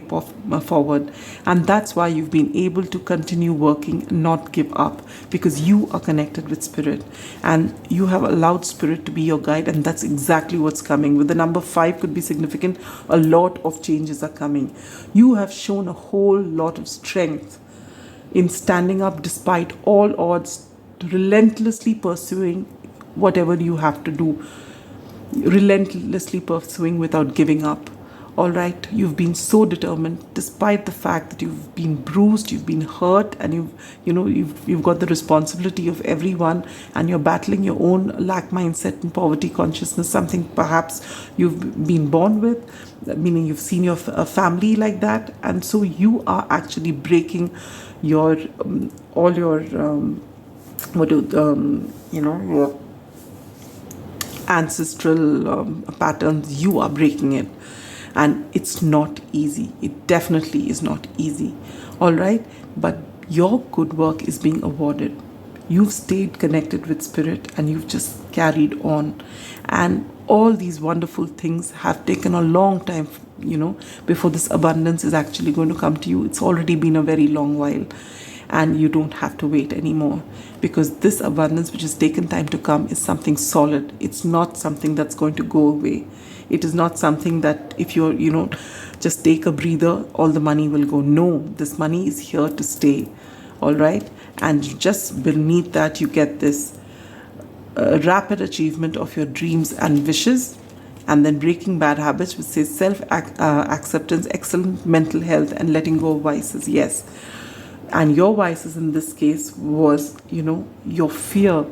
forward. And that's why you've been able to continue working, not give up, because you are connected with spirit and you have allowed spirit to be your guide. And that's exactly what's coming. With the number 5 could be significant. A lot of changes are coming. You have shown a whole lot of strength in standing up despite all odds, relentlessly pursuing whatever you have to do, relentlessly pursuing without giving up. All right, you've been so determined despite the fact that you've been bruised, you've been hurt, and you've got the responsibility of everyone, and you're battling your own lack mindset and poverty consciousness, something perhaps you've been born with, meaning you've seen your family like that, and so you are actually breaking your all your your ancestral patterns. You are breaking it, and it's not easy. It definitely is not easy. All right, but your good work is being awarded. You've stayed connected with spirit and you've just carried on, and all these wonderful things have taken a long time, before this abundance is actually going to come to you. It's already been a very long while, and you don't have to wait anymore, because this abundance which has taken time to come is something solid. It's not something that's going to go away. It is not something that if you're just take a breather, all the money will go. No, this money is here to stay. All right, and just beneath that you get this rapid achievement of your dreams and wishes, and then breaking bad habits, which says self-acceptance, excellent mental health, and letting go of vices. Yes. And your vices in this case was, your fear.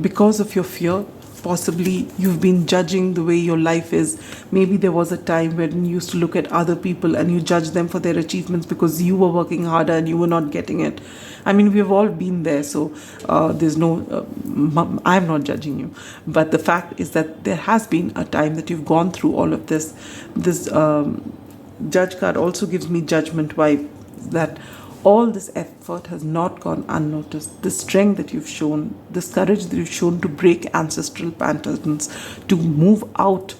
Because of your fear, possibly you've been judging the way your life is. Maybe there was a time when you used to look at other people and you judge them for their achievements because you were working harder and you were not getting it. I mean, we've all been there, so there's no, I'm not judging you. But the fact is that there has been a time that you've gone through all of this. This Judge card also gives me judgment vibe, that all this effort has not gone unnoticed. The strength that you've shown, this courage that you've shown to break ancestral patterns, to move out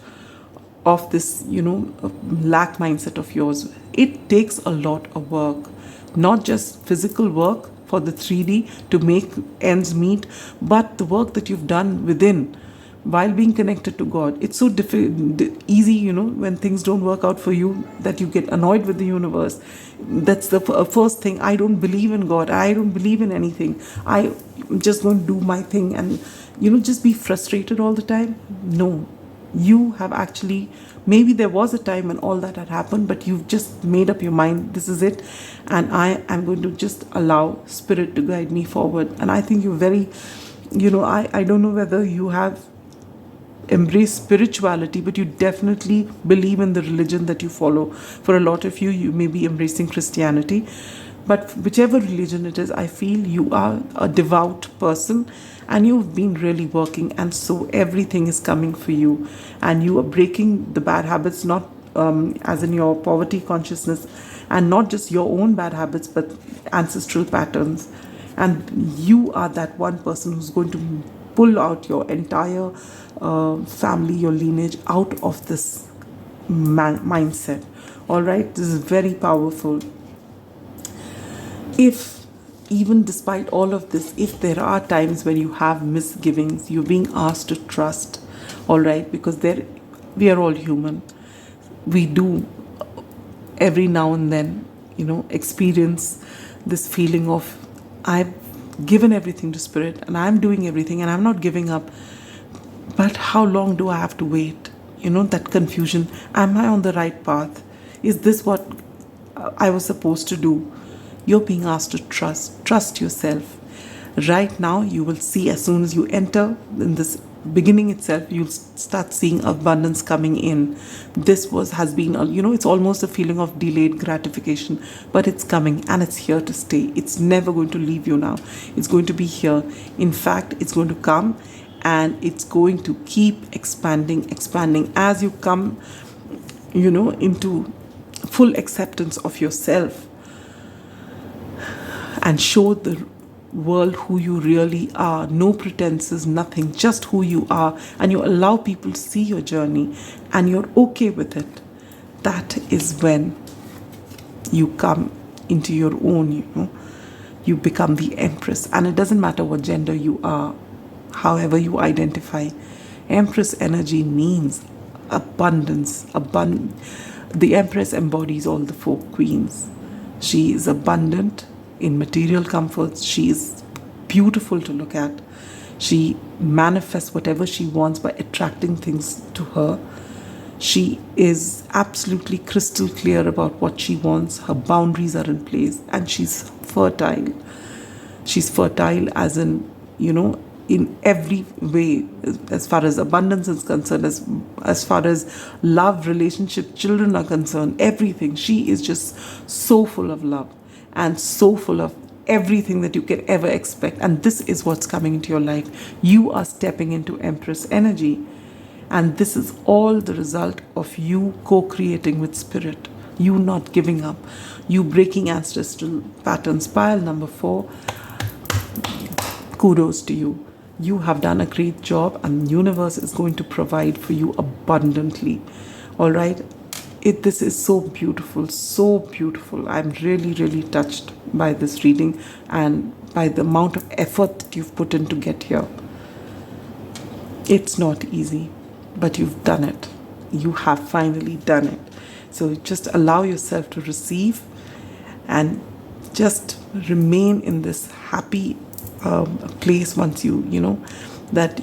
of this, lack mindset of yours. It takes a lot of work, not just physical work for the 3D to make ends meet, but the work that you've done within, while being connected to God. It's so easy, when things don't work out for you, that you get annoyed with the universe. That's the first thing. I don't believe in God. I don't believe in anything. I'm just going to do my thing and, just be frustrated all the time. No, you have actually, maybe there was a time when all that had happened, but you've just made up your mind, this is it, and I am going to just allow spirit to guide me forward. And I think you're very, I don't know whether you have embrace spirituality, but you definitely believe in the religion that you follow. For a lot of you, you may be embracing Christianity, but whichever religion it is, I feel you are a devout person and you've been really working, and so everything is coming for you, and you are breaking the bad habits, not as in your poverty consciousness, and not just your own bad habits, but ancestral patterns. And you are that one person who's going to pull out your entire family, your lineage out of this mindset. All right, this is very powerful. If even despite all of this, if there are times when you have misgivings, you're being asked to trust, all right, because we are all human. We do every now and then, experience this feeling of, I've given everything to Spirit, and I'm doing everything, and I'm not giving up. But how long do I have to wait? That confusion. Am I on the right path? Is this what I was supposed to do? You're being asked to trust. Trust yourself. Right now, you will see, as soon as you enter in this beginning itself, you'll start seeing abundance coming in. This has been, it's almost a feeling of delayed gratification, but it's coming and it's here to stay. It's never going to leave you now. It's going to be here. In fact, it's going to come, and it's going to keep expanding as you come, into full acceptance of yourself and show the world who you really are. No pretenses, nothing, just who you are. And you allow people to see your journey and you're okay with it. That is when you come into your own, You become the Empress. And it doesn't matter what gender you are, however you identify. Empress energy means abundance. The Empress embodies all the 4 queens. She is abundant in material comforts. She is beautiful to look at. She manifests whatever she wants by attracting things to her. She is absolutely crystal clear about what she wants. Her boundaries are in place, and she's fertile. She's fertile as in, in every way, as far as abundance is concerned, as far as love, relationship, children are concerned, everything. She is just so full of love and so full of everything that you can ever expect. And this is what's coming into your life. You are stepping into Empress energy. And this is all the result of you co-creating with Spirit. You not giving up. You breaking ancestral patterns. Pile number 4. Kudos to you. You have done a great job, and the universe is going to provide for you abundantly. All right? This is so beautiful, so beautiful. I'm really, really touched by this reading and by the amount of effort that you've put in to get here. It's not easy, but you've done it. You have finally done it. So just allow yourself to receive and just remain in this happy place once that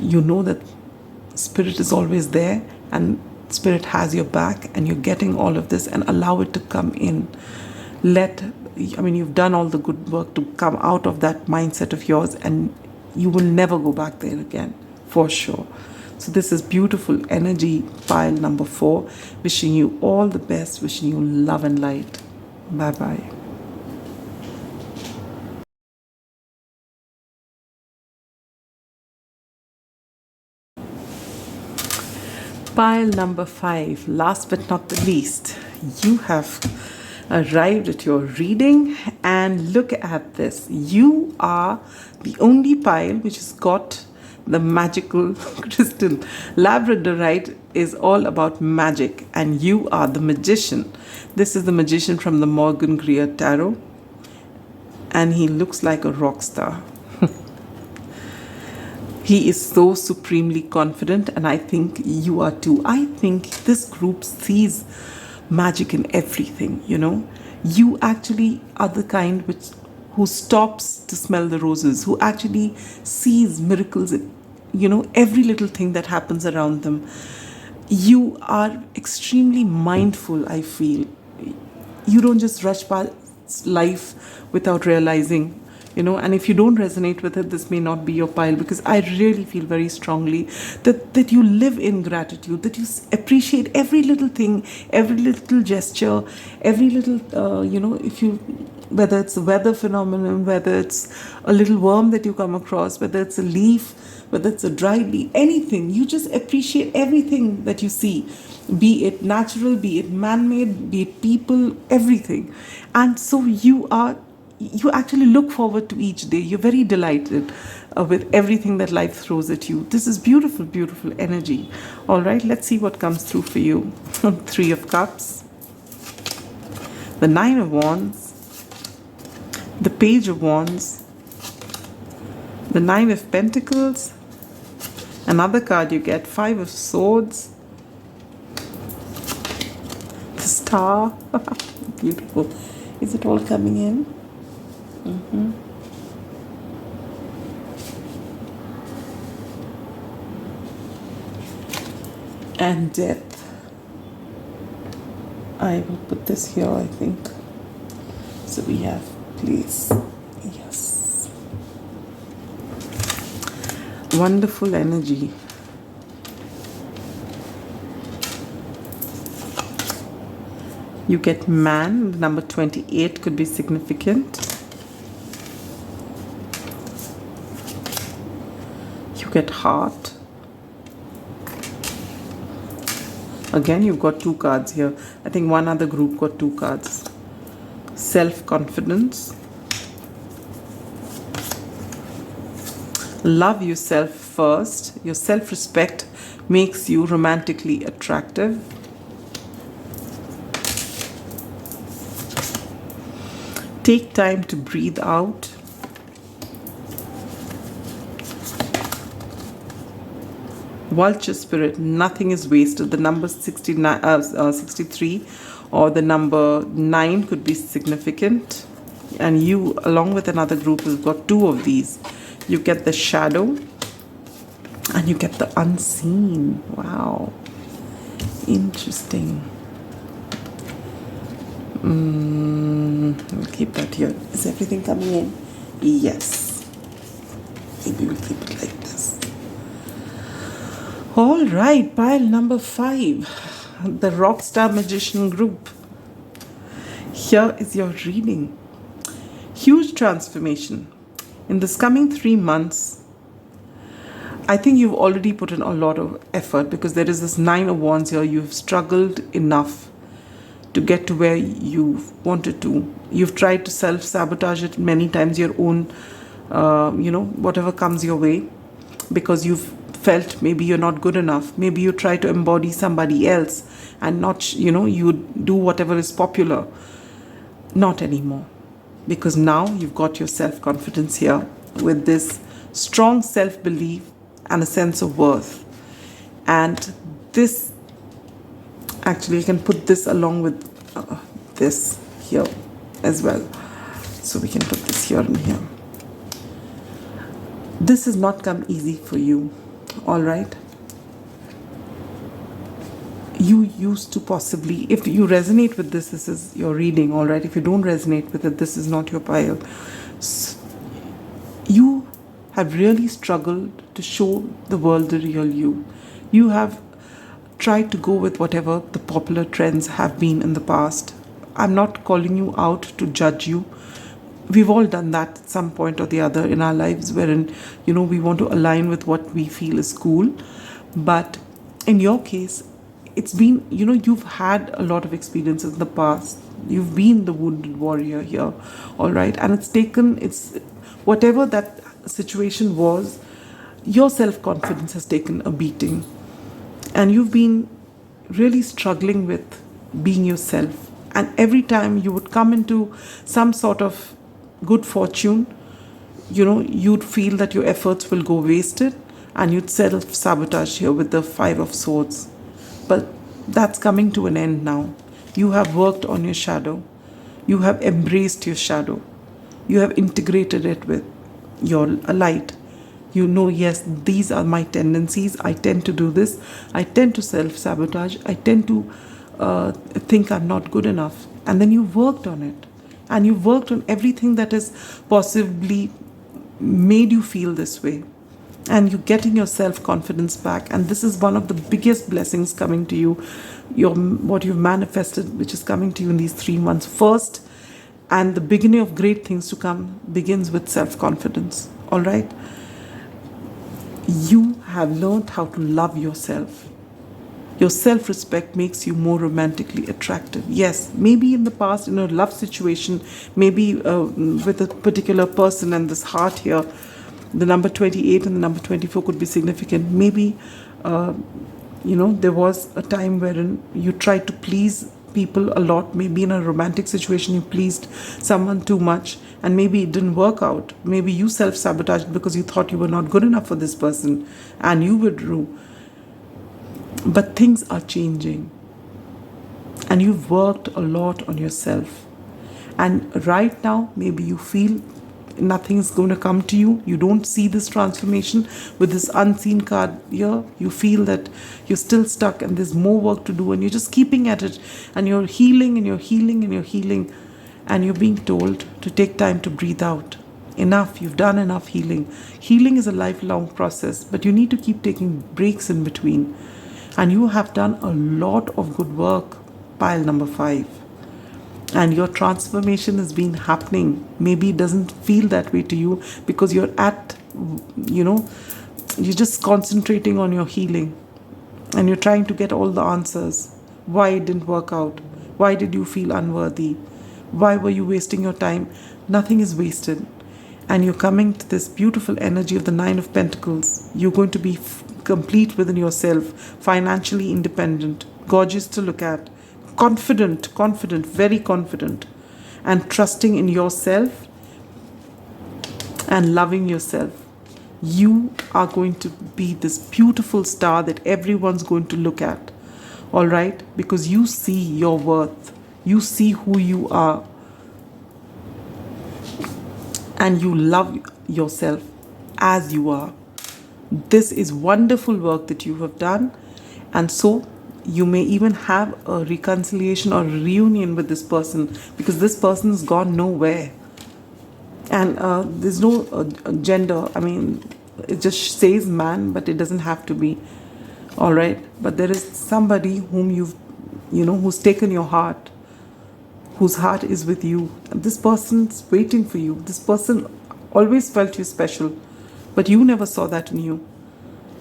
Spirit is always there, and Spirit has your back, and you're getting all of this, and allow it to come in. You've done all the good work to come out of that mindset of yours, and you will never go back there again, for sure. So this is beautiful energy, pile number 4. Wishing you all the best, wishing you love and light. Bye-bye. Pile number 5, last but not the least, you have arrived at your reading, and look at this. You are the only pile which has got the magical crystal. Labradorite is all about magic, and you are the magician. This is the magician from the Morgan Greer Tarot, and he looks like a rock star. He is so supremely confident, and I think you are too. I think this group sees magic in everything, You actually are the kind who stops to smell the roses, who actually sees miracles in, every little thing that happens around them. You are extremely mindful, I feel. You don't just rush past life without realizing, and if you don't resonate with it, this may not be your pile, because I really feel very strongly that you live in gratitude, that you appreciate every little thing, every little gesture, every little, whether it's a weather phenomenon, whether it's a little worm that you come across, whether it's a leaf, whether it's a dried leaf, anything. You just appreciate everything that you see, be it natural, be it man-made, be it people, everything. And so you actually look forward to each day. You're very delighted with everything that life throws at you. This is beautiful, beautiful energy. All right, let's see what comes through for you. 3 of Cups, the 9 of Wands, the Page of Wands, the 9 of Pentacles, another card you get, 5 of Swords, the Star. Beautiful. Is it all coming in? and depth. I will put this here, I think. So we have place. Yes. Wonderful energy. You get man, number 28 could be significant. You get heart. Again, you've got 2 cards here. I think one other group got 2 cards. Self-confidence. Love yourself first. Your self-respect makes you romantically attractive. Take time to breathe out. Vulture spirit, nothing is wasted. The number 63 or the number 9 could be significant. And you, along with another group, has got 2 of these. You get the shadow and you get the unseen. Wow. Interesting. We'll keep that here. Is everything coming in? Yes. Maybe we'll keep it like this. All right, pile number 5, the Rockstar Magician group. Here is your reading. Huge transformation. In this coming 3 months, I think you've already put in a lot of effort, because there is this 9 of Wands here. You've struggled enough to get to where you wanted to. You've tried to self-sabotage it many times, your own, whatever comes your way, because you've felt maybe you're not good enough. Maybe you try to embody somebody else and not, you do whatever is popular. Not anymore. Because now you've got your self-confidence here with this strong self-belief and a sense of worth. And this, actually I can put this along with this here as well. So we can put this here and here. This has not come easy for you. All right, you used to possibly, if you resonate with this, this is your reading. All right, if you don't resonate with it, this is not your pile. So you have really struggled to show the world the real you. You have tried to go with whatever the popular trends have been in the past. I'm not calling you out to judge you. We've all done that at some point or the other in our lives, wherein, we want to align with what we feel is cool. But in your case, it's been, you've had a lot of experiences in the past. You've been the wounded warrior here, all right? And it's whatever that situation was, your self-confidence has taken a beating. And you've been really struggling with being yourself. And every time you would come into some sort of good fortune, you'd feel that your efforts will go wasted, and you'd self-sabotage here with the 5 of Swords. But that's coming to an end now. You have worked on your shadow. You have embraced your shadow. You have integrated it with your light. Yes, these are my tendencies. I tend to do this. I tend to self-sabotage. I tend to think I'm not good enough. And then you worked on it. And you've worked on everything that has possibly made you feel this way. And you're getting your self-confidence back. And this is one of the biggest blessings coming to you. What you've manifested, which is coming to you in these 3 months. First, and the beginning of great things to come begins with self-confidence. All right? You have learned how to love yourself. Your self-respect makes you more romantically attractive. Yes, maybe in the past, in a love situation, maybe with a particular person, and this heart here, the number 28 and the number 24 could be significant. Maybe, there was a time wherein you tried to please people a lot. Maybe in a romantic situation, you pleased someone too much, and maybe it didn't work out. Maybe you self-sabotaged because you thought you were not good enough for this person, and you withdrew. But things are changing, and you've worked a lot on yourself. And right now, maybe you feel nothing's going to come to you. You don't see this transformation with this unseen card here. You feel that you're still stuck and there's more work to do, and you're just keeping at it, and you're healing and you're healing and you're healing, and you're being told to take time to breathe out. Enough, you've done enough healing. Healing is a lifelong process, but you need to keep taking breaks in between. And you have done a lot of good work, pile number 5. And your transformation has been happening. Maybe it doesn't feel that way to you because you're you're just concentrating on your healing. And you're trying to get all the answers. Why it didn't work out? Why did you feel unworthy? Why were you wasting your time? Nothing is wasted. And you're coming to this beautiful energy of the 9 of Pentacles. You're going to be complete within yourself, financially independent, gorgeous to look at, confident, very confident, and trusting in yourself and loving yourself. You are going to be this beautiful star that everyone's going to look at, all right? Because you see your worth, you see who you are, and you love yourself as you are. This is wonderful work that you have done, and so you may even have a reconciliation or a reunion with this person, because this person's gone nowhere. And there's no gender. I mean, it just says man, but it doesn't have to be. All right. But there is somebody whom who's taken your heart, whose heart is with you. And this person's waiting for you. This person always felt you special, but you never saw that in you.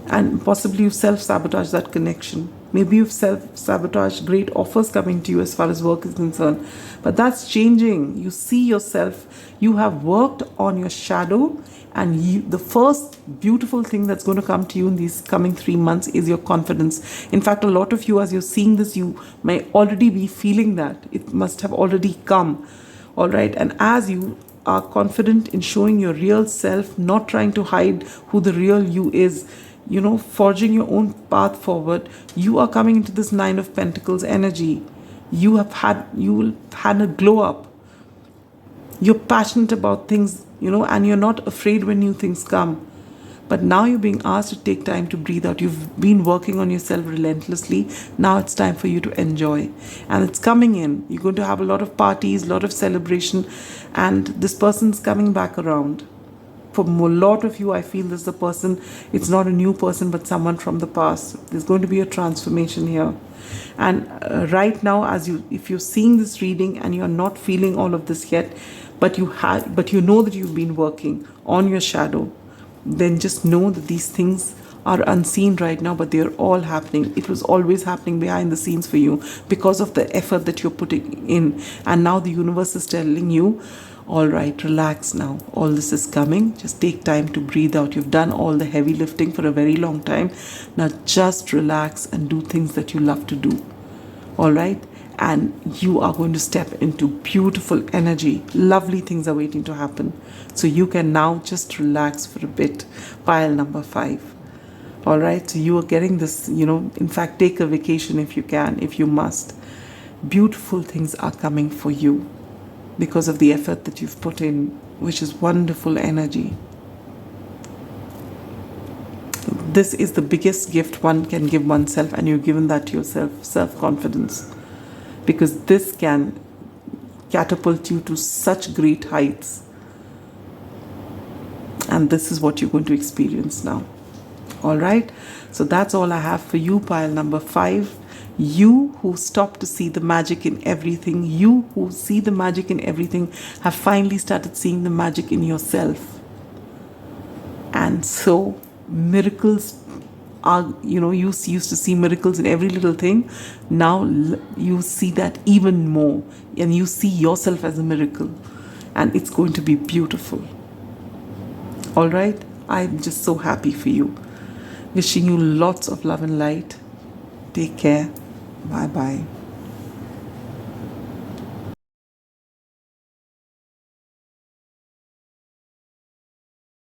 And possibly you've self-sabotaged that connection. Maybe you've self-sabotaged great offers coming to you as far as work is concerned. But that's changing. You see yourself. You have worked on your shadow. And the first beautiful thing that's going to come to you in these coming 3 months is your confidence. In fact, a lot of you, as you're seeing this, you may already be feeling that. It must have already come. All right. And as you are confident in showing your real self, not trying to hide who the real you is, forging your own path forward, you are coming into this 9 of Pentacles energy. You will had a glow up. You're passionate about things, and you're not afraid when new things come. But now you're being asked to take time to breathe out. You've been working on yourself relentlessly. Now it's time for you to enjoy. And it's coming in. You're going to have a lot of parties, a lot of celebration, and this person's coming back around. For a lot of you, I feel this is a person, it's not a new person, but someone from the past. There's going to be a transformation here. And right now, if you're seeing this reading and you're not feeling all of this yet, but you know that you've been working on your shadow, then just know that these things are unseen right now, but they're all happening. It was always happening behind the scenes for you because of the effort that you're putting in. And now the universe is telling you, all right, relax now. All this is coming. Just take time to breathe out. You've done all the heavy lifting for a very long time. Now just relax and do things that you love to do. All right? And you are going to step into beautiful energy. Lovely things are waiting to happen. So you can now just relax for a bit. Pile number 5. All right? So you are getting this, in fact, take a vacation if you can, if you must. Beautiful things are coming for you, because of the effort that you've put in, which is wonderful energy. This is the biggest gift one can give oneself, and you've given that to yourself, self-confidence. Because this can catapult you to such great heights. And this is what you're going to experience now. All right? So that's all I have for you, pile number 5. You who stop to see the magic in everything, you who see the magic in everything, have finally started seeing the magic in yourself. And so miracles are, you used to see miracles in every little thing. Now you see that even more, and you see yourself as a miracle, and it's going to be beautiful. All right? I'm just so happy for you. Wishing you lots of love and light. Take care. Bye-bye.